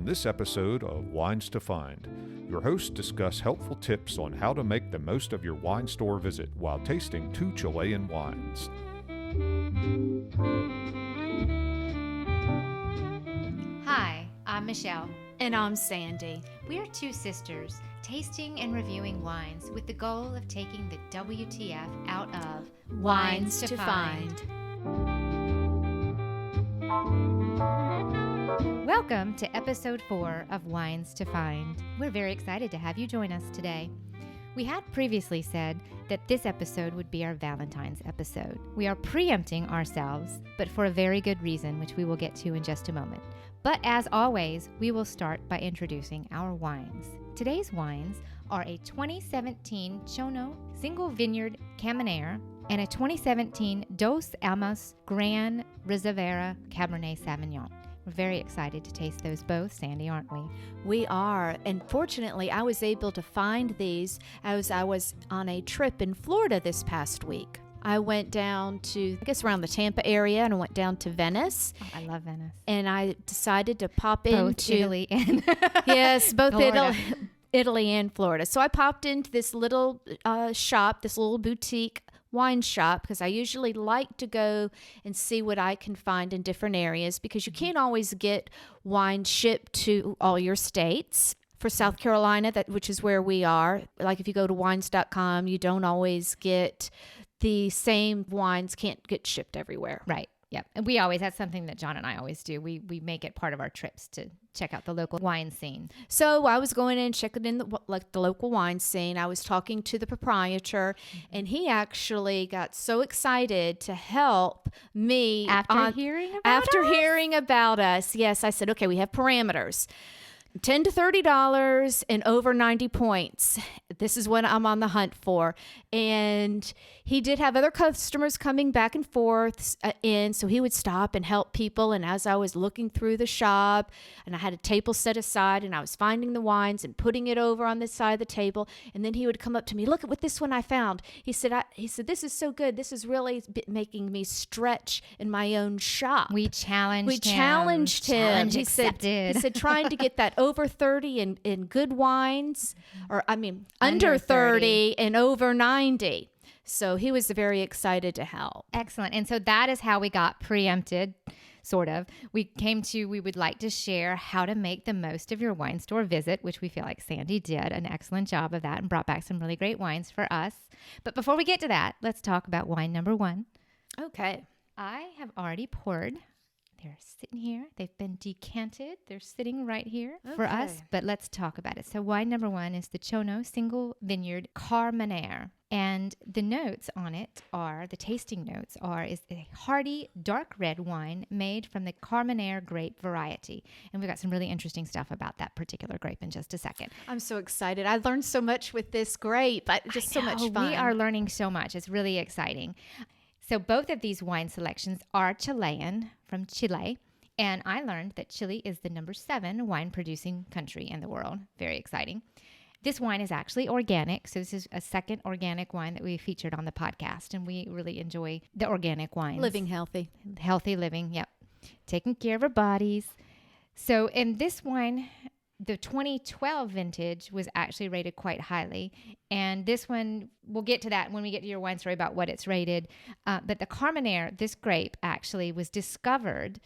this episode of Wines to Find. Your hosts discuss helpful tips on how to make the most of your wine store visit while tasting 2 Chilean wines. Hi, I'm Michelle. And I'm Sandy. We are 2 sisters tasting and reviewing wines with the goal of taking the WTF out of Wines to Find. Welcome to episode 4 of Wines to Find. We're very excited to have you join us today. We had previously said that this episode would be our Valentine's episode. We are preempting ourselves, but for a very good reason, which we will get to in just a moment. But as always, we will start by introducing our wines. Today's wines are a 2017 Chono Single Vineyard Carmenere and a 2017 Dos Almas Gran Reserva Cabernet Sauvignon. We're very excited to taste those both, Sandy, aren't we? We are. And fortunately, I was able to find these as I was on a trip in Florida this past week. I went down to, around the Tampa area, and I went down to Venice. Oh, I love Venice. And I decided to pop both into Italy and yes, both Florida. Italy and Florida. So I popped into this little shop, this little boutique wine shop, because I usually like to go and see what I can find in different areas, because you can't always get wine shipped to all your states. For South Carolina, which is where we are, like if you go to wines.com, you don't always get the same wines, can't get shipped everywhere. Right. Yep. And that's something that John and I always do. We make it part of our trips to check out the local wine scene. So I was going in, checking in the local wine scene. I was talking to the proprietor, and he actually got so excited to help me After hearing about us. Yes, I said, okay, we have parameters. $10 to $30 and over 90 points. This is what I'm on the hunt for. And he did have other customers coming back and forth in, so he would stop and help people. And as I was looking through the shop, and I had a table set aside, and I was finding the wines and putting it over on this side of the table, and then he would come up to me, look at what this one I found. He said, this is so good. This is really making me stretch in my own shop. We challenged him. Challenge accepted. He said, trying to get that over 30 in good wines, or under Under 30 and over 90. So he was very excited to help. Excellent. And so that is how we got preempted, sort of. We would like to share how to make the most of your wine store visit, which we feel like Sandy did an excellent job of that and brought back some really great wines for us. But before we get to that, let's talk about wine number 1. Okay. I have already poured. They're sitting here. They've been decanted. They're sitting right here for us, but let's talk about it. So wine number 1 is the Chono Single Vineyard Carmenere. And the notes on it the tasting notes is a hearty, dark red wine made from the Carmenere grape variety. And we've got some really interesting stuff about that particular grape in just a second. I'm so excited. I learned so much with this grape. So much fun. We are learning so much. It's really exciting. So both of these wine selections are Chilean from Chile. And I learned that Chile is the number 7 wine producing country in the world. Very exciting. This wine is actually organic. So this is a second organic wine that we featured on the podcast. And we really enjoy the organic wines. Living healthy. Healthy living, yep. Taking care of our bodies. So in this wine, the 2012 vintage was actually rated quite highly. And this one, we'll get to that when we get to your wine story about what it's rated. But the Carmenere, this grape actually was discovered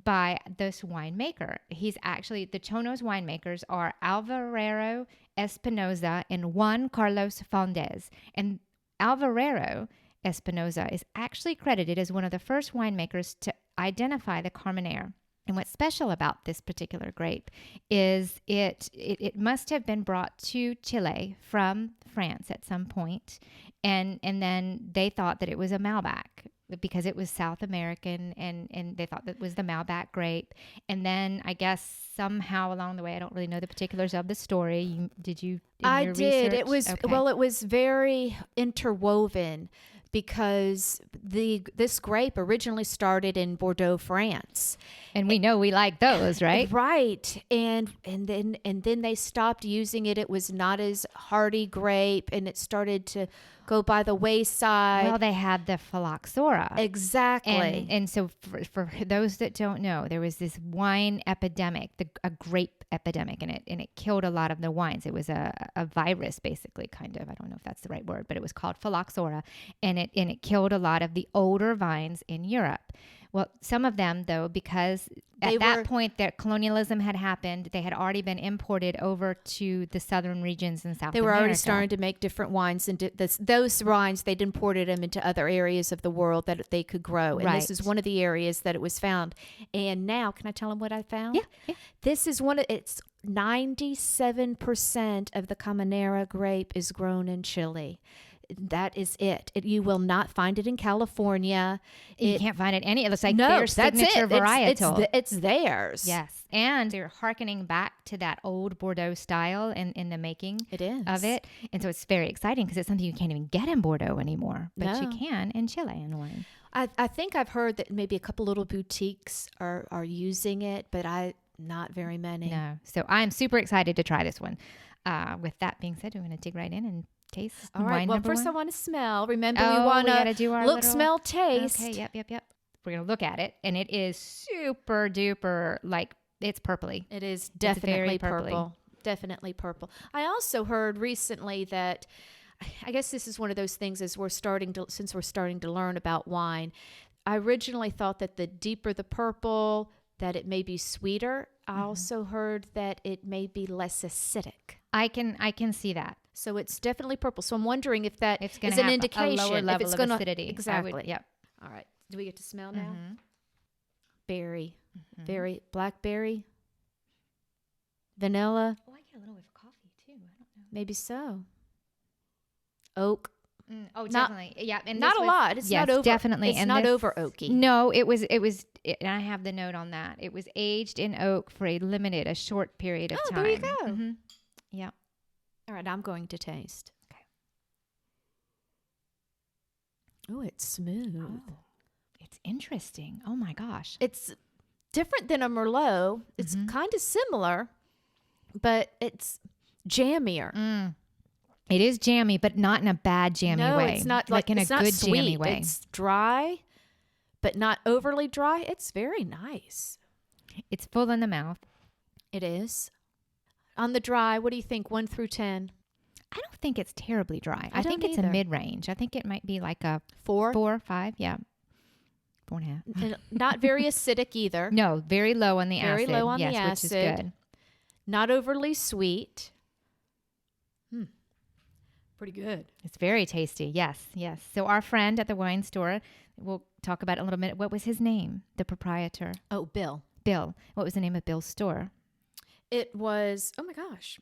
by this winemaker. He's actually, the Chono's winemakers are Alvarero Espinosa and Juan Carlos Fondes. And Alvarero Espinosa is actually credited as one of the first winemakers to identify the Carmenere. And what's special about this particular grape is it must have been brought to Chile from France at some point, and then they thought that it was a Malbec because it was South American, and they thought that was the Malbec grape. And then I guess somehow along the way, I don't really know the particulars of the story. Did you? I did. Research? It was okay. Well, it was very interwoven, because this grape originally started in Bordeaux, France. And we know we like those, right? Right. And then they stopped using it. It was not as hardy grape, and it started to go by the wayside. Well, they had the phylloxera. Exactly. And so for those that don't know, there was this wine epidemic, a grape epidemic, and it killed a lot of the wines. It was a virus, basically, kind of. I don't know if that's the right word, but it was called phylloxera, and it killed a lot of the older vines in Europe. Well, some of them, though, because at that point that colonialism had happened, they had already been imported over to the southern regions in South America. They were already starting to make different wines, and those wines, they'd imported them into other areas of the world that they could grow. And this is one of the areas that it was found. And now, can I tell them what I found? Yeah. This is it's 97% of the Carmenere grape is grown in Chile. That is it. You will not find it in California. You can't find it any. It looks like their signature varietal. It's theirs. Yes, and they're hearkening back to that old Bordeaux style in the making of it, and so it's very exciting because it's something you can't even get in Bordeaux anymore, but you can in Chilean wine. I think I've heard that maybe a couple little boutiques are using it, but not very many. No, so I'm super excited to try this one. With that being said, we're going to dig right in and taste. All right. Well, first one. I want to smell. Remember, we want to do our look, smell, taste. Okay. Yep. We're going to look at it, and it is super duper, like, it's purpley. It is definitely purpley. purple. Definitely purple. I also heard recently that, I guess this is one of those things since we're starting to learn about wine. I originally thought that the deeper the purple, that it may be sweeter. I also heard that it may be less acidic. I can see that. So it's definitely purple. So I'm wondering if that is an indication. A lower level if it's of acidity. Exactly. Yep. All right. Do we get to smell now? Berry. Very blackberry. Vanilla. Oh, I get a little bit of coffee too. I don't know. Maybe so. Oak. Oh, definitely. Yeah. And not a lot. It's not over. Definitely. It's not over oaky. No, it was, and I have the note on that. It was aged in oak for a short period of time. Oh, there you go. Yeah. All right. I'm going to taste. Okay. Oh, it's smooth. Oh, it's interesting. Oh my gosh. It's different than a Merlot. It's kind of similar, but it's jammier. It is jammy, but not in a bad jammy way. No, it's not like in a good sweet. Jammy way. It's dry, but not overly dry. It's very nice. It's full in the mouth. It is. On the dry, what do you think? 1 through 10? I don't think it's terribly dry. I think don't it's either. a mid-range. I think it might be like a 4? 4, 5. Yeah. 4.5. And not very acidic either. No, very low on the acid. Very low on the which acid. is good. Not overly sweet. Pretty good. It's very tasty. Yes. So our friend at the wine store, we'll talk about it in a little minute. What was his name? The proprietor? Oh, Bill. Bill. What was the name of Bill's store? It was, oh my gosh.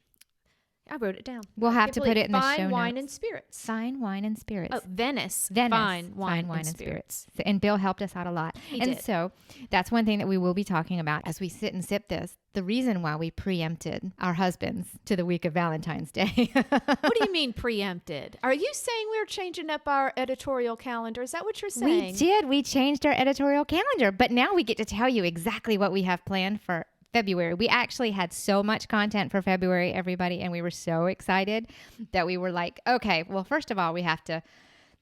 I wrote it down. We'll have to put it in the show Fine Wine notes. and Spirits. Fine Wine and Spirits. Oh, Venice. Venice. Fine Wine and Spirits. So, and Bill helped us out a lot. He and did. So that's one thing that we will be talking about as we sit and sip this. The reason why we preempted our husbands to the week of Valentine's Day. What do you mean preempted? Are you saying we're changing up our editorial calendar? Is that what you're saying? We did. We changed our editorial calendar, but now we get to tell you exactly what we have planned for February. We actually had so much content for February, everybody, and we were so excited that we were like, okay, well, first of all, we have to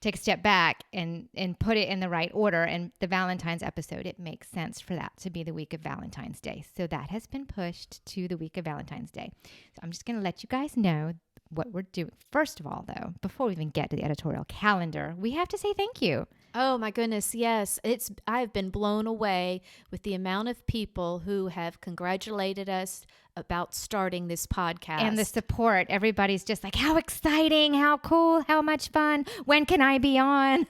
take a step back and put it in the right order. And the Valentine's episode, it makes sense for that to be the week of Valentine's Day. So that has been pushed to the week of Valentine's Day. So I'm just going to let you guys know what we're doing. First of all, though, before we even get to the editorial calendar, we have to say thank you. Oh my goodness, yes. I've been blown away with the amount of people who have congratulated us about starting this podcast. And the support. Everybody's just like, how exciting, how cool, how much fun. When can I be on?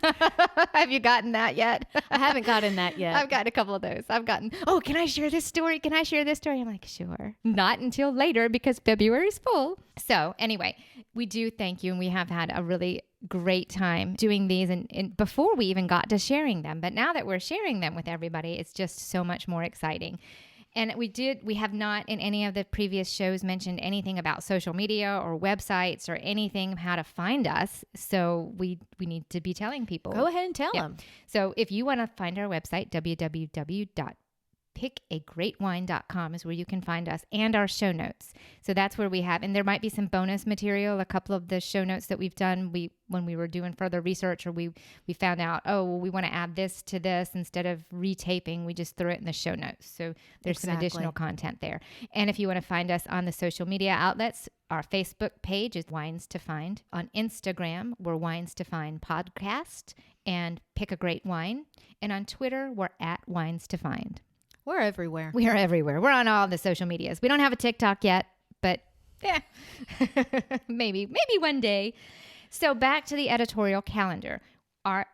Have you gotten that yet? I haven't gotten that yet. I've gotten a couple of those. I've gotten, oh, can I share this story? Can I share this story? I'm like, sure. Not until later because February's full. So anyway, we do thank you. And we have had a really great time doing these and before we even got to sharing them. But now that we're sharing them with everybody, it's just so much more exciting. And we have not in any of the previous shows mentioned anything about social media or websites or anything, how to find us. So we need to be telling people. Go ahead and tell them. So if you want to find our website, pickagreatwine.com is where you can find us, and our show notes. So that's where we have, and there might be some bonus material. A couple of the show notes that we've done, when we were doing further research, or we found out, we want to add this to this instead of retaping, we just threw it in the show notes. So there's some additional content there. And if you want to find us on the social media outlets, our Facebook page is Wines to Find. On Instagram, we're Wines to Find Podcast and Pick a Great Wine. And on Twitter, we're at Wines to Find. We're everywhere. We are everywhere. We're on all the social medias. We don't have a TikTok yet, but maybe one day. So back to the editorial calendar. Our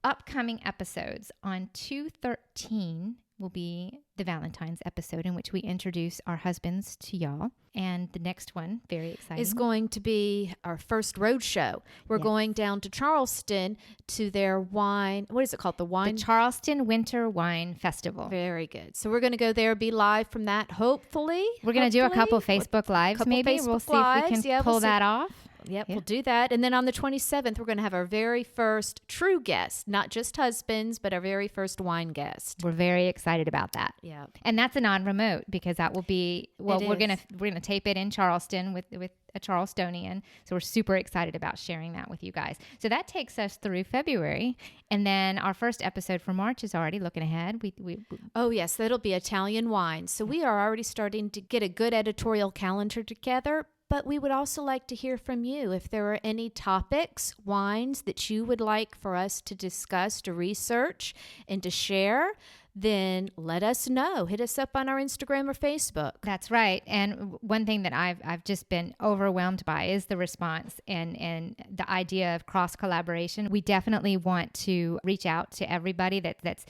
upcoming episodes on 2/13 will be the Valentine's episode, in which we introduce our husbands to y'all. And the next one, very exciting, is going to be our first road show. We're going down to Charleston to their wine. What is it called? The Charleston Winter Wine Festival. Very good. So we're going to go there, be live from that. Hopefully. We're going to do a couple Facebook Lives, maybe. We'll see if we can pull that off. Yep, we'll do that. And then on the 27th, we're going to have our very first true guest, not just husbands, but our very first wine guest. We're very excited about that. Yeah. And that's a non-remote, because that will be, we're going to tape it in Charleston with a Charlestonian. So we're super excited about sharing that with you guys. So that takes us through February. And then our first episode for March is already looking ahead. Oh, yes, that'll be Italian wine. So we are already starting to get a good editorial calendar together. But we would also like to hear from you. If there are any topics, wines that you would like for us to discuss, to research, and to share, then let us know. Hit us up on our Instagram or Facebook. That's right. And one thing that I've just been overwhelmed by is the response and the idea of cross collaboration. We definitely want to reach out to everybody that's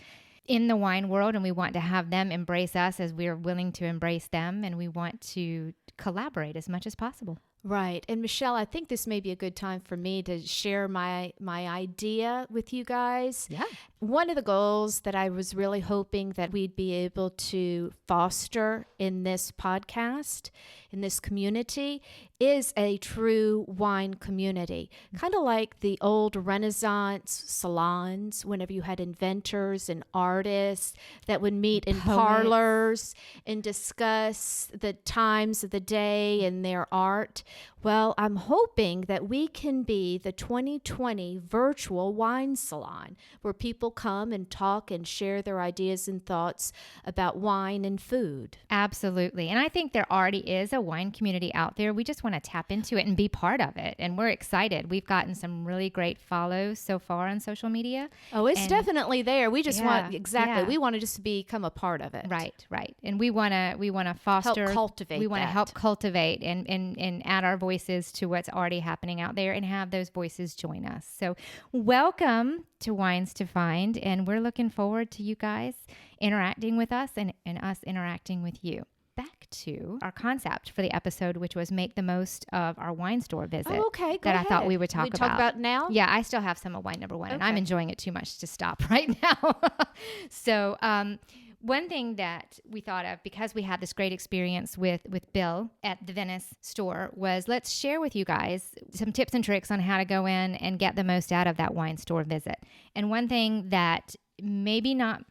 in the wine world, and we want to have them embrace us as we're willing to embrace them, and we want to collaborate as much as possible. Right. And Michelle, I think this may be a good time for me to share my idea with you guys. Yeah. One of the goals that I was really hoping that we'd be able to foster in this podcast, in this community, is a true wine community. Kind of like the old Renaissance salons, whenever you had inventors and artists that would meet in parlors and discuss the times of the day and their art. Well, I'm hoping that we can be the 2020 virtual wine salon, where people come and talk and share their ideas and thoughts about wine and food. Absolutely. And I think there already is a wine community out there. We just want to tap into it and be part of it. And we're excited. We've gotten some really great follows so far on social media. Oh, it's definitely there. We just want, we want to just become a part of it. Right. And we want to foster, help cultivate. We want to help cultivate and add our voices to what's already happening out there and have those voices join us. So welcome to Wines to Find, and we're looking forward to you guys interacting with us and us interacting with you. Back to our concept for the episode, which was make the most of our wine store visit. Oh, okay, go that ahead. I thought we would talk about. Talk about now? Yeah, I still have some of wine number one, and I'm enjoying it too much to stop right now. So one thing that we thought of, because we had this great experience with Bill at the Venice store, was let's share with you guys some tips and tricks on how to go in and get the most out of that wine store visit. And one thing that maybe not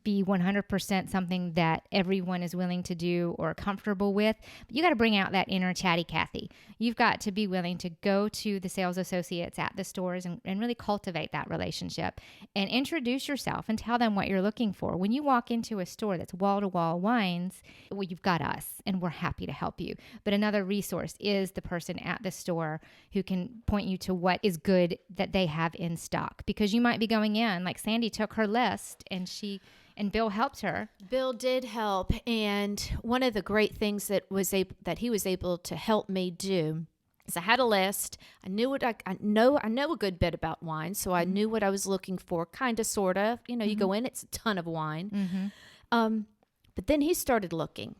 be 100% something that everyone is willing to do or comfortable with, but you got to bring out that inner chatty Cathy. You've got to be willing to go to the sales associates at the stores and really cultivate that relationship and introduce yourself and tell them what you're looking for. When you walk into a store that's wall-to-wall wines, well, you've got us and we're happy to help you. But another resource is the person at the store who can point you to what is good that they have in stock, because you might be going in, like Sandy took her list and Bill helped her. Bill did help, and one of the great things that he was able to help me do is I had a list. I knew what I know a good bit about wine, so I knew what I was looking for, kind of, sort of. You know, you go in, it's a ton of wine. But then he started looking.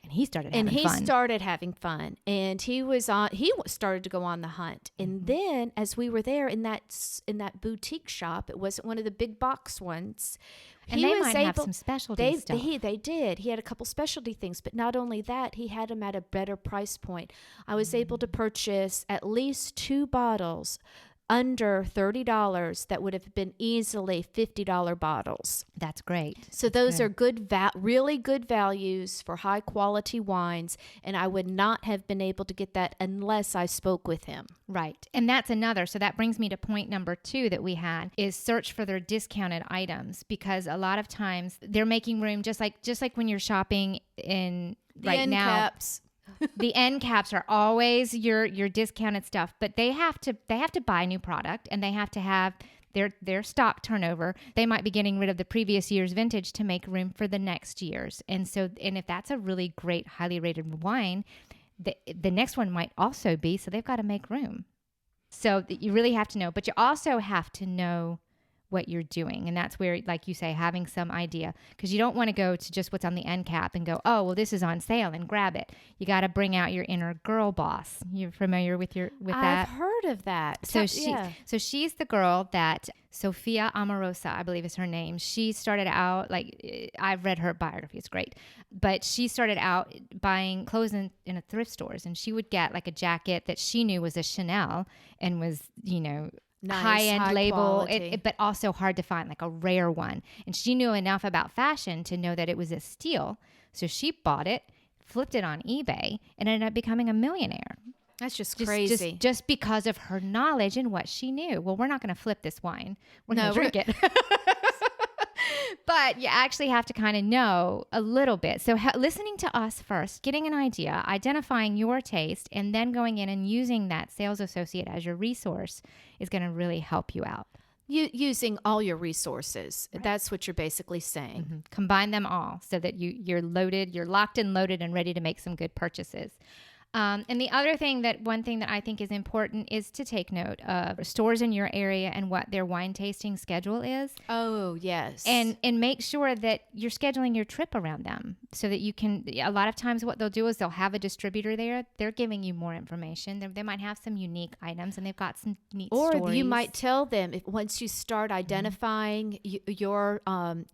And he started having fun. And he started to go on the hunt. And then as we were there in that boutique shop, it wasn't one of the big box ones. And they might have some specialty stuff. They did. He had a couple specialty things, but not only that, he had them at a better price point. I was able to purchase at least 2 bottles under $30 that would have been easily $50 bottles. That's great. So those are really good values for high quality wines, and I would not have been able to get that unless I spoke with him. Right. And that's another. So that brings me to point number 2 that we had is search for their discounted items, because a lot of times they're making room just like when you're shopping in The right end now. caps. The end caps are always your discounted stuff, but they have to buy new product, and they have to have their stock turnover. They might be getting rid of the previous year's vintage to make room for the next year's. And if that's a really great, highly rated wine, the next one might also be, so they've got to make room. So you really have to know, but you also have to know what you're doing. And that's where, like you say, having some idea, because you don't want to go to just what's on the end cap and go, oh, well, this is on sale, and grab it. You got to bring out your inner girl boss. You're familiar with that? I've heard of that. So she's the girl that Sofia Amorosa, I believe is her name. She started out, I've read her biography. It's great. But she started out buying clothes in a thrift stores, and she would get like a jacket that she knew was a Chanel and was, nice, high-end label, but but also hard to find, like a rare one. And she knew enough about fashion to know that it was a steal. So she bought it, flipped it on eBay, and ended up becoming a millionaire. That's just crazy. Just because of her knowledge and what she knew. Well, we're not going to flip this wine. We're going to drink it. But you actually have to kind of know a little bit. So listening to us first, getting an idea, identifying your taste, and then going in and using that sales associate as your resource is going to really help you out. Using all your resources. Right. That's what you're basically saying. Mm-hmm. Combine them all so that you're loaded, you're locked and loaded and ready to make some good purchases. And the other thing one thing that I think is important is to take note of stores in your area and what their wine tasting schedule is. Oh, yes. And make sure that you're scheduling your trip around them so that you can, a lot of times what they'll do is they'll have a distributor there. They're giving you more information. They might have some unique items, and they've got some neat stories. Or you might tell them, once you start identifying your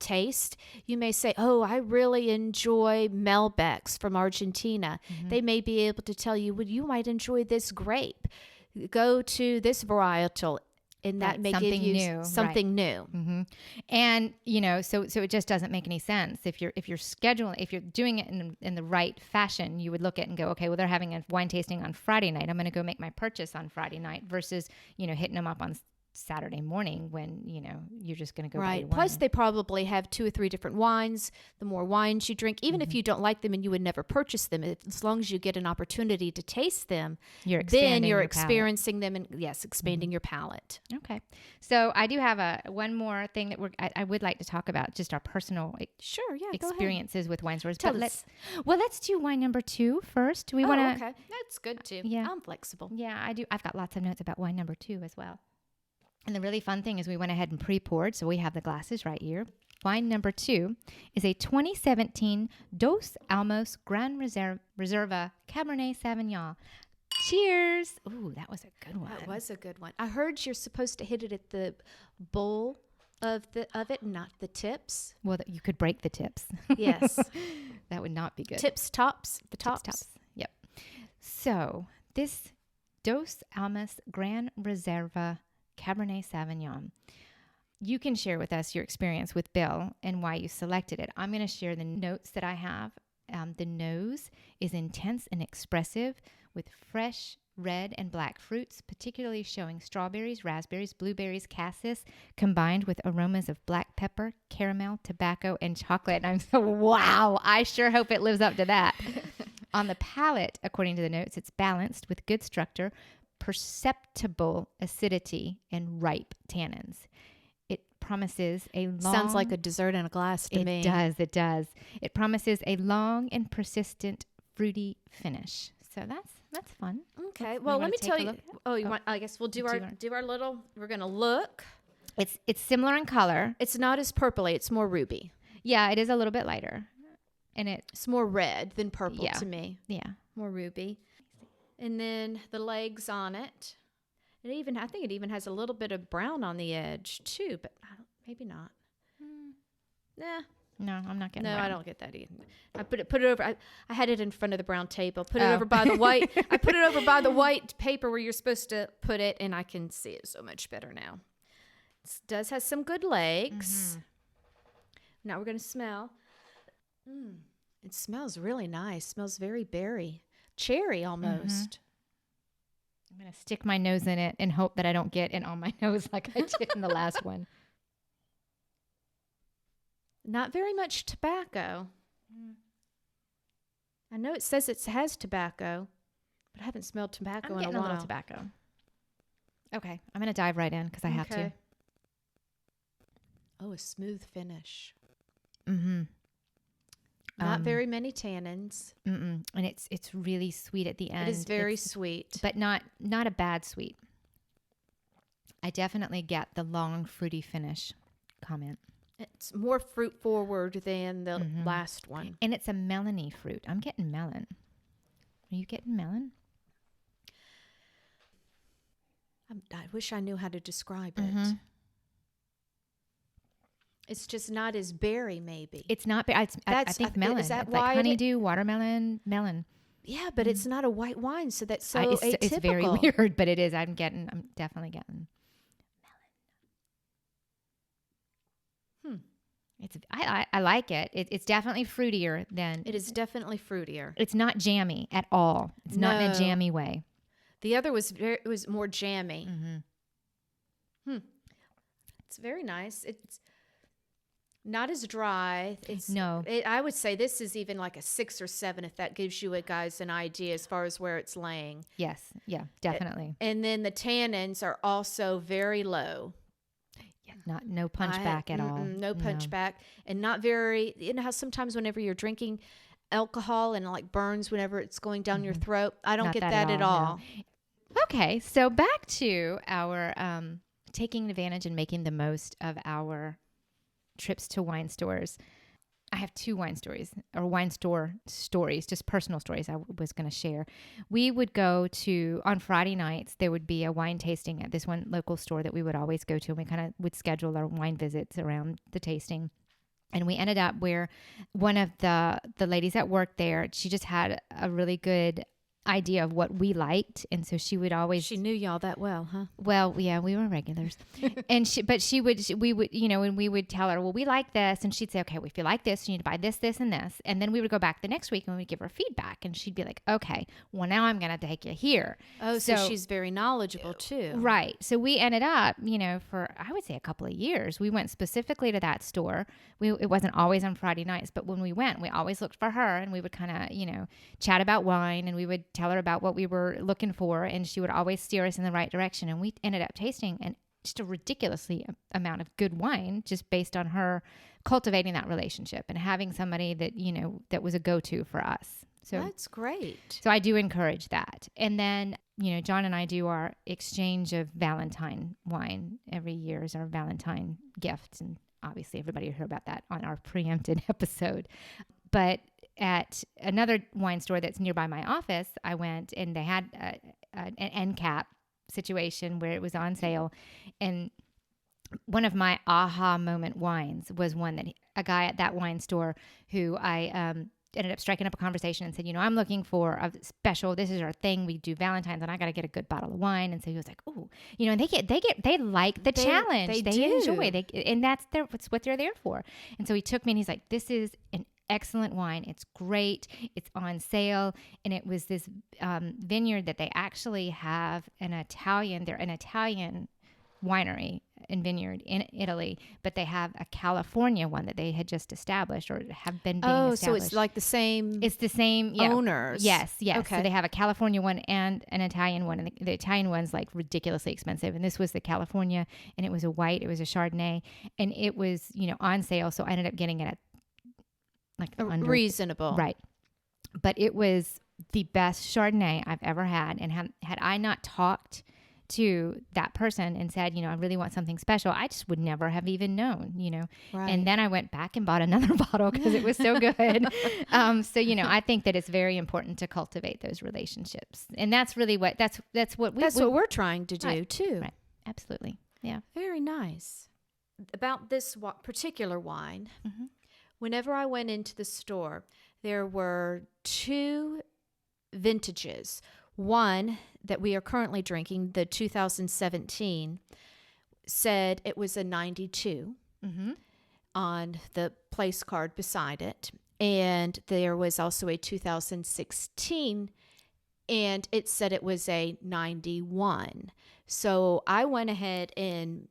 taste, you may say, oh, I really enjoy Malbecs from Argentina. Mm-hmm. They may be able to tell you, well, you might enjoy this grape. Go to this varietal, and that may give you something new. Mm-hmm. And so it just doesn't make any sense if you're doing it in the right fashion. You would look at it and go, okay, well, they're having a wine tasting on Friday night. I'm going to go make my purchase on Friday night versus hitting them up on Saturday morning when you're just going to go right. buy wine. Plus, they probably have 2 or 3 different wines. The more wines you drink, even if you don't like them and you would never purchase them, as long as you get an opportunity to taste them, you're experiencing them and expanding your palate. Okay, so I do have one more thing that I would like to talk about, just our personal experiences with wine stores. Let's do wine number 2 first. Do we want to? Okay, that's good too. Yeah, I'm flexible. Yeah, I do. I've got lots of notes about wine number 2 as well. And the really fun thing is we went ahead and pre-poured, so we have the glasses right here. Wine number 2 is a 2017 Dos Almos Gran Reserva Cabernet Sauvignon. Cheers! Ooh, that was a good one. That was a good one. I heard you're supposed to hit it at the bowl of it, not the tips. Well, you could break the tips. Yes. That would not be good. Tops. Yep. So this Dos Almos Gran Reserva Cabernet Sauvignon. You can share with us your experience with Bill and why you selected it. I'm going to share the notes that I have. The nose is intense and expressive with fresh red and black fruits, particularly showing strawberries, raspberries, blueberries, cassis, combined with aromas of black pepper, caramel, tobacco, and chocolate. And I'm so, wow, I sure hope it lives up to that. On the palate, according to the notes, it's balanced with good structure, perceptible acidity, and ripe tannins. It promises a long... Sounds like a dessert in a glass to me. It does. It promises a long and persistent fruity finish. So that's fun. Okay. Well, let me tell you. I guess we'll do our little... We're going to look. It's similar in color. It's not as purpley. It's more ruby. Yeah, it is a little bit lighter. And it's more red than purple to me. Yeah. More ruby. And then the legs on it. I think it even has a little bit of brown on the edge too, but maybe not. Nah, No, I'm not getting No, red. I don't get that either. I put it over. I had it in front of the brown table. Put it over by the white. I put it over by the white paper where you're supposed to put it, and I can see it so much better now. It does have some good legs. Mm-hmm. Now we're going to smell. It smells really nice. Smells very berry, cherry almost. I'm going to stick my nose in it and hope that I don't get it on my nose like I did in the last one. Not very much tobacco. I know it says it has tobacco, but I haven't smelled tobacco I'm in a getting a while. little tobacco. Okay, I'm going to dive right in because I have to. Oh, a smooth finish. Mm-hmm. Not very many tannins. And it's really sweet at the end. It is very sweet. But not a bad sweet. I definitely get the long fruity finish comment. It's more fruit forward than the last one. And it's a melony fruit. I'm getting melon. Are you getting melon? I wish I knew how to describe it. It's just not as berry, maybe. It's not. I think melon. Is that it's why like honeydew, watermelon, melon. Yeah, but it's not a white wine, so that's so atypical. It's very weird, but it is. I'm definitely getting melon. It's. I like it. It's definitely fruitier than. It is definitely fruitier. It's not jammy at all. It's not in a jammy way. The other was more jammy. It's very nice. It's not as dry. I would say this is even like a 6 or 7 if that gives you guys an idea as far as where it's laying. Yes. Yeah, definitely. And then the tannins are also very low. Yeah, no punch back at all. No punch back. And not very, you know how sometimes whenever you're drinking alcohol and like burns whenever it's going down your throat? I don't get that at all. No. Okay, so back to our taking advantage and making the most of our trips to wine stores. I have 2 wine stories just personal stories I was going to share. We would go to, on Friday nights, there would be a wine tasting at this one local store that we would always go to, and we kind of would schedule our wine visits around the tasting. And we ended up where one of the ladies that worked there, she just had a really good idea of what we liked, and so she would always. She knew y'all that well, huh? Well, yeah, we were regulars, and we would, you know, and we would tell her, well, we like this, and she'd say, okay, well, if you like this, you need to buy this, this, and this, and then we would go back the next week and we'd give her feedback, and she'd be like, okay, well, now I'm gonna take you here. Oh, so she's very knowledgeable too, right? So we ended up, you know, for I would say a couple of years, we went specifically to that store. It wasn't always on Friday nights, but when we went, we always looked for her, and we would kind of, you know, chat about wine, and we would tell her about what we were looking for, and she would always steer us in the right direction. And we ended up tasting just a ridiculously amount of good wine just based on her cultivating that relationship and having somebody that, you know, that was a go-to for us. So that's great. So I do encourage that. And then, you know, John and I do our exchange of Valentine wine every year as our Valentine gift. And obviously everybody will hear about that on our preempted episode. But at another wine store that's nearby my office, I went and they had an end cap situation where it was on sale. And one of my aha moment wines was one that a guy at that wine store who I ended up striking up a conversation and said, you know, I'm looking for a special, this is our thing. We do Valentine's and I got to get a good bottle of wine. And so he was like, oh, you know, and they like the challenge. They enjoy, and that's what they're there for. And so he took me and he's like, this is an excellent wine. It's great. It's on sale. And it was this vineyard that they actually have they're an Italian winery and vineyard in Italy, but they have a California one that they had just established or have been being established. So it's like the same. It's the same owners. Yes. Okay. So they have a California one and an Italian one, and the Italian one's like ridiculously expensive. And this was the California, and it was a white. It was a Chardonnay, and it was, you know, on sale. So I ended up getting it at like reasonable, right? But it was the best Chardonnay I've ever had, and had I not talked to that person and said, you know, I really want something special, I just would never have even known, you know. Right. And then I went back and bought another bottle because it was so good. So, you know, I think that it's very important to cultivate those relationships, and that's really what what we're trying to do too. Right. Absolutely. Yeah. Very nice. About this particular wine, whenever I went into the store, there were 2 vintages. One that we are currently drinking, the 2017, said it was a 92 on the place card beside it. And there was also a 2016, and it said it was a 91. So I went ahead and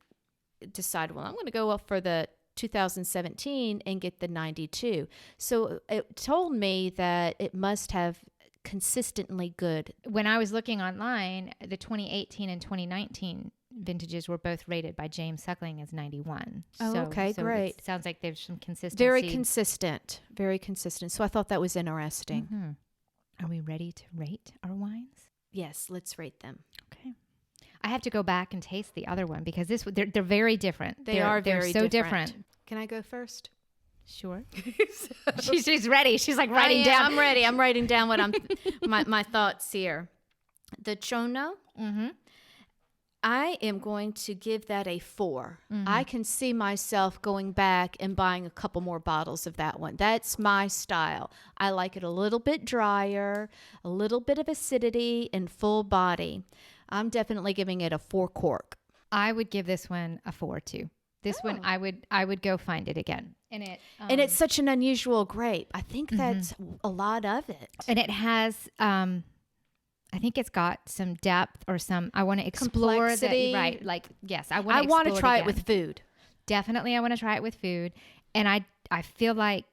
decided, well, I'm going to go up for the 2017 and get the 92. So it told me that it must have consistently good. When I was looking online, the 2018 and 2019 vintages were both rated by James Suckling as 91. Oh, okay, great. It sounds like there's some consistency. Very consistent. Very consistent. So I thought that was interesting. Mm-hmm. Are we ready to rate our wines? Yes, let's rate them. Okay. I have to go back and taste the other one because they're very different. They're so different. Can I go first? Sure. She's ready. She's like writing down. I'm ready. I'm writing down what I'm my thoughts here. The Chono. I am going to give that a 4. I can see myself going back and buying a couple more bottles of that one. That's my style. I like it a little bit drier, a little bit of acidity, and full body. I'm definitely giving it a 4 cork. I would give this one a 4 too. This one, I would go find it again. And it's such an unusual grape. I think that's a lot of it. And it has, I think it's got some depth or some. I want to explore complexity. That. Right? Like yes, I want to try it with food. Definitely, I want to try it with food. And I feel like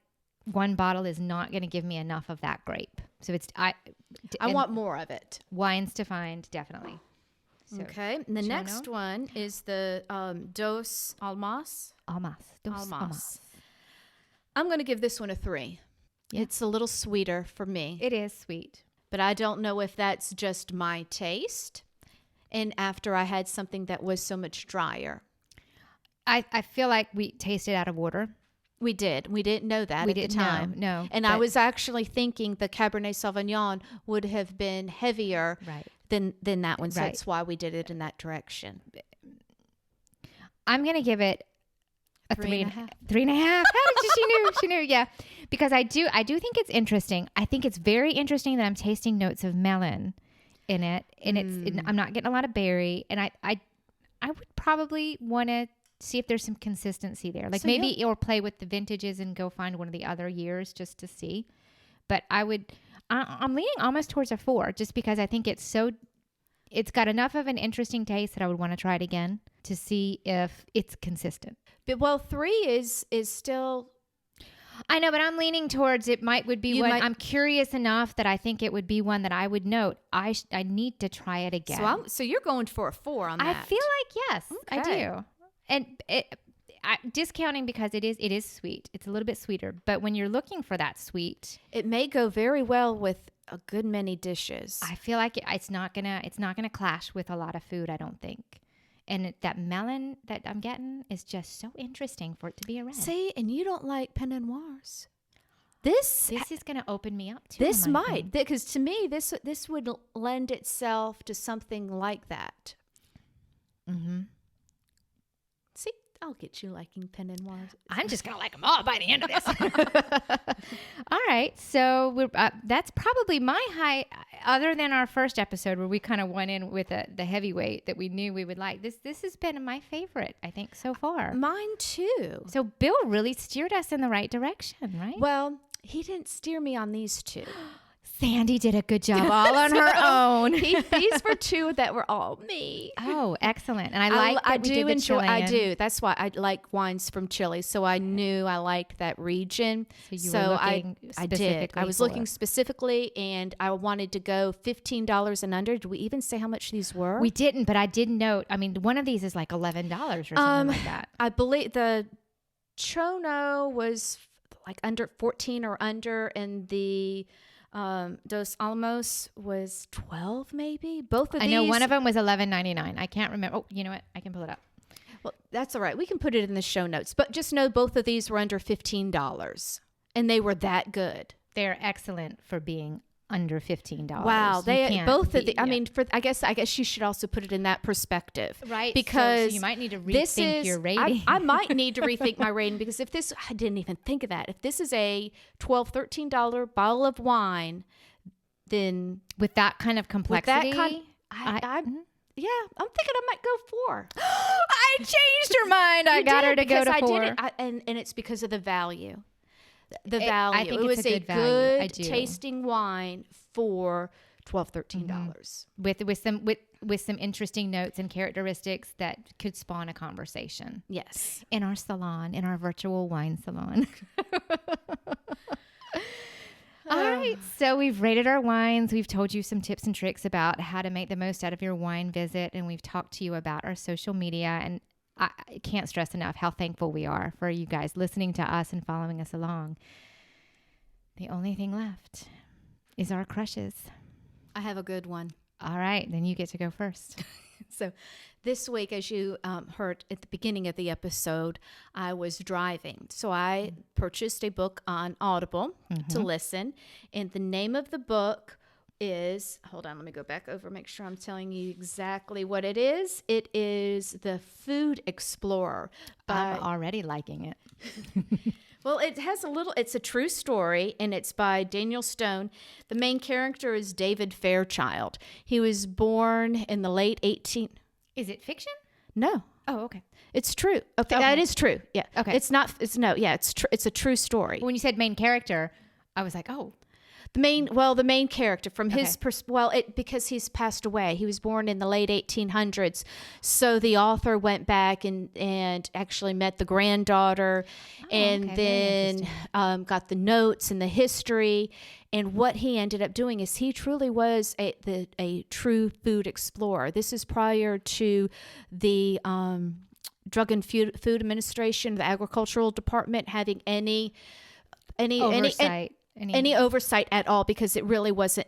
one bottle is not going to give me enough of that grape. So I want more of it. Wines to find, definitely. So, okay. And the next one is the Dos Almas. Almas. I'm going to give this one a 3. Yeah. It's a little sweeter for me. It is sweet. But I don't know if that's just my taste. And after I had something that was so much drier. I feel like we tasted out of order. We did. We didn't know that at the time. No. And I was actually thinking the Cabernet Sauvignon would have been heavier than that one. So that's why we did it in that direction. I'm going to give it a 3.5. 3.5. How did she knew? Yeah. Because I do think it's interesting. I think it's very interesting that I'm tasting notes of melon in it. And I'm not getting a lot of berry. And I would probably want to see if there's some consistency there. Like or play with the vintages and go find one of the other years just to see. But I'm leaning almost towards a 4 just because I think it's got enough of an interesting taste that I would want to try it again to see if it's consistent. But 3 is still. I know, but I'm leaning towards would be one. I'm curious enough that I think it would be one that I would note. I need to try it again. So you're going for a 4 on that. I feel like yes, okay. I do. And discounting because it is sweet. It's a little bit sweeter, but when you're looking for that sweet, it may go very well with a good many dishes. I feel like it's not gonna clash with a lot of food. I don't think. And that melon that I'm getting is just so interesting for it to be a red. See, and you don't like Pinot Noirs. This is going to open me up to this might, because to me this would lend itself to something like that. See, I'll get you liking Pinot Noirs. I'm just going to like them all by the end of this. All right. So that's probably my high, other than our first episode where we kind of went in with the heavyweight that we knew we would like. This has been my favorite, I think, so far. Mine too. So Bill really steered us in the right direction, right? Well, he didn't steer me on these 2. Sandy did a good job all on her own. These were 2 that were all me. Oh, excellent. And I do enjoy Chilean. I do. That's why I like wines from Chile. So I knew I liked that region. So I did. I was looking specifically, and I wanted to go $15 and under. Did we even say how much these were? We didn't, but I did note. I mean, one of these is like $11 or something like that. I believe the Chono was like under 14 or under, and the Dos Alamos was 12, maybe. Both of these. I know one of them was $11.99. I can't remember. Oh, you know what? I can pull it up. Well, that's all right. We can put it in the show notes. But just know both of these were under $15, and they were that good. They're excellent for being under $15. Wow, You they can't both of be- the. I mean, I guess you should also put it in that perspective, right? Because so you might need to this rethink is your rating. I might need to rethink my rating because if this, I didn't even think of that. If this is a $12, $13 bottle of wine, then with that kind of complexity. yeah, I'm thinking I might go 4. I changed her mind. I got her to go to 4. I did it, and it's because of the value. The value. I think it it's was a good value. I do. tasting wine for $12, $13. With some interesting notes and characteristics that could spawn a conversation. Yes. In our salon, in our virtual wine salon. All right. So we've rated our wines. We've told you some tips and tricks about how to make the most out of your wine visit. And we've talked to you about our social media. And I can't stress enough how thankful we are for you guys listening to us and following us along. The only thing left is our crushes. I have a good one. All right. Then you get to go first. So this week, as you heard at the beginning of the episode, I was driving. So I purchased a book on Audible to listen. And the name of the book is, hold on, let me go back over, make sure I'm telling you exactly what it is. It is The Food Explorer. I'm already liking it. Well, it has it's a true story, and it's by Daniel Stone. The main character is David Fairchild. He was born in the late 18... Is it fiction? No. Oh, okay. It's true. Okay, that is true. Yeah. Okay. It's not, it's true. It's a true story. When you said main character, I was like, oh. The main character from his because he's passed away. He was born in the late 1800s. So the author went back and actually met the granddaughter then got the notes and the history. And what he ended up doing is he truly was a true food explorer. This is prior to the Drug and Food Administration, the Agricultural Department having any oversight. Any oversight at all, because it really wasn't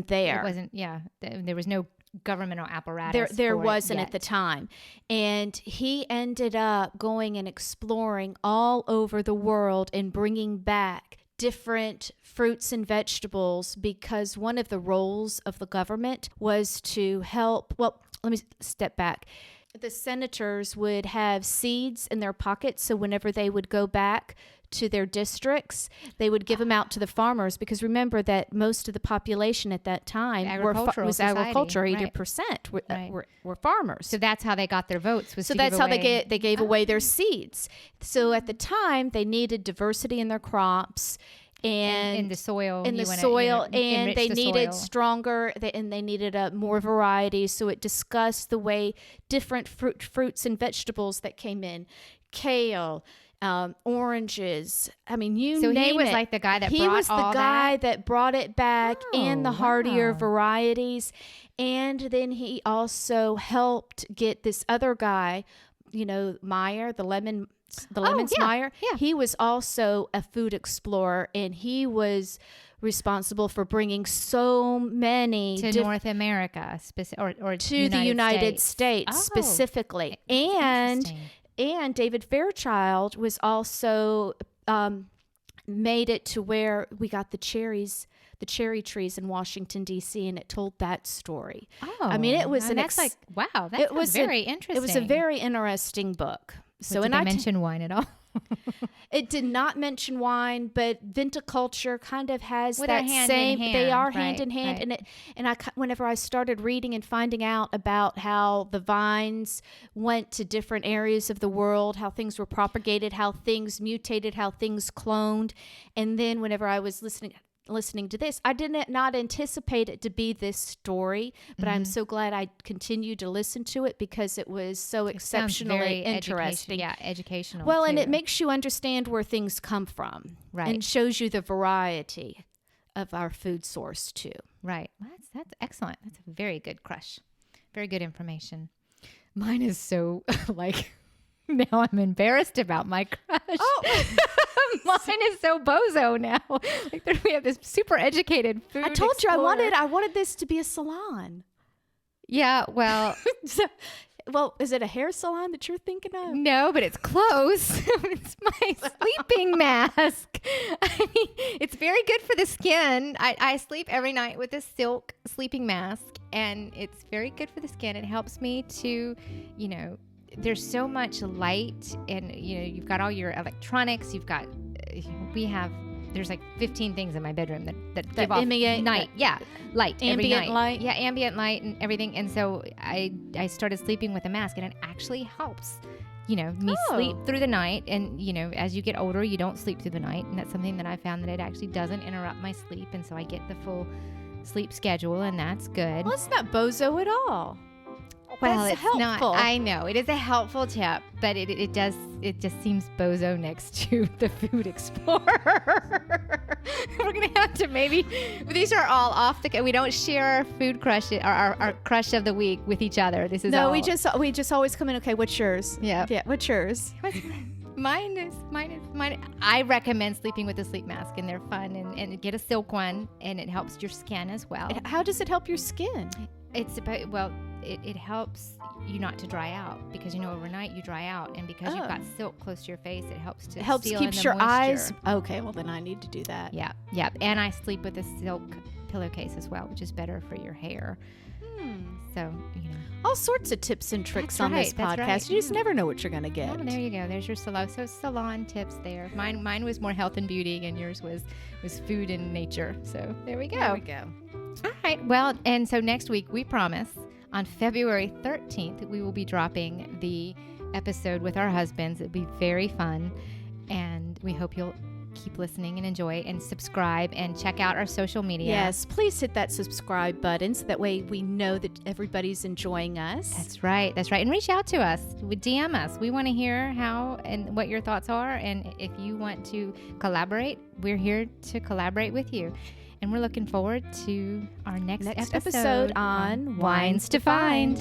there. It wasn't, yeah. There was no governmental apparatus. There for wasn't it at the time. And he ended up going and exploring all over the world and bringing back different fruits and vegetables, because one of the roles of the government was to help. Well, let me step back. The senators would have seeds in their pockets, so whenever they would go back to their districts, they would give them out to the farmers, because remember that most of the population at that time was agriculture. 80% were farmers. So that's how they got their votes. They gave away their seeds. So at the time, they needed diversity in their crops. And in the soil, and they needed stronger, and they needed more variety. So it discussed the way different fruits and vegetables that came in, kale, oranges. I mean, so he was like the guy that that brought it back, and the hardier varieties. And then he also helped get this other guy, Meyer, the lemons Meyer. Yeah. He was also a food explorer, and he was responsible for bringing so many to North America, or to the United States specifically. And David Fairchild was also made it to where we got the cherry trees in Washington, D.C., and it told that story. Oh, I mean, it was wow, that was very interesting. It was a very interesting book. So, did they mention wine at all? It did not mention wine, but viticulture kind of has that same. They are hand in hand, right. Whenever I started reading and finding out about how the vines went to different areas of the world, how things were propagated, how things mutated, how things cloned, and then whenever I was listening to this, I did not anticipate it to be this story, but I'm so glad I continued to listen to it, because it was so exceptionally interesting. Educational. Well, too. and it makes you understand where things come from, right, and shows you the variety of our food source too. Right. Well, that's excellent. That's a very good crush. Very good information. Mine is so now I'm embarrassed about my crush. Oh. Mine is so bozo now. We have this super educated food. I told you explorer. I wanted this to be a salon. Yeah, well, is it a hair salon that you're thinking of? No, but it's close. It's my sleeping mask. I mean, It's very good for the skin. I sleep every night with a silk sleeping mask, and it's very good for the skin. It helps me to, there's so much light, and, you've got all your electronics. There's like 15 things in my bedroom that give off light. Light. Ambient light. Yeah, ambient light and everything. And so I started sleeping with a mask, and it actually helps, me sleep through the night. And, as you get older, you don't sleep through the night. And that's something that I found that it actually doesn't interrupt my sleep. And so I get the full sleep schedule, and that's good. Well, it's not bozo at all. Well, That's it's helpful. not. I know it is a helpful tip, but it just seems bozo next to the Food Explorer. We're gonna have to maybe. These are all off the. We don't share our food crush, our crush of the week with each other. This is no. all. We just always come in. Okay, what's yours? Yeah. What's yours? Mine is. I recommend sleeping with a sleep mask, and they're fun, and get a silk one, and it helps your skin as well. How does it help your skin? It's about, it helps you not to dry out, because overnight you dry out, and because you've got silk close to your face, it helps to seal in keeps the your moisture. eyes. Okay, well then I need to do that. Yeah, and I sleep with a silk pillowcase as well, which is better for your hair. So all sorts of tips and tricks on this podcast. Right. You just never know what you're gonna get. Oh, there you go. There's your salon tips there. Mine was more health and beauty, and yours was food and nature. So there we go. All right. Well, and so next week, we promise, on February 13th, we will be dropping the episode with our husbands. It'll be very fun, and we hope you'll keep listening and enjoy, and subscribe, and check out our social media. Yes, please hit that subscribe button so that way we know that everybody's enjoying us. That's right. And reach out to us. DM us. We want to hear how and what your thoughts are, and if you want to collaborate, we're here to collaborate with you. And we're looking forward to our next episode on Wines to Find.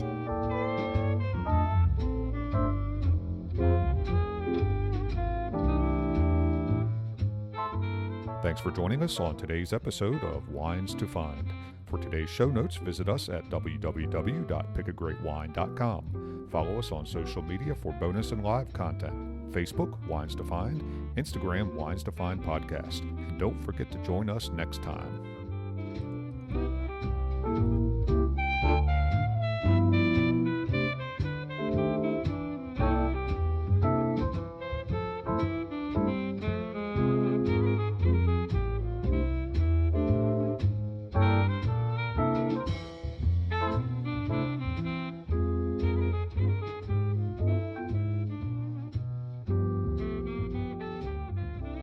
Thanks for joining us on today's episode of Wines to Find. For today's show notes, visit us at www.pickagreatwine.com. Follow us on social media for bonus and live content. Facebook, Wines to Find. Instagram, Wines to Find Podcast. And don't forget to join us next time.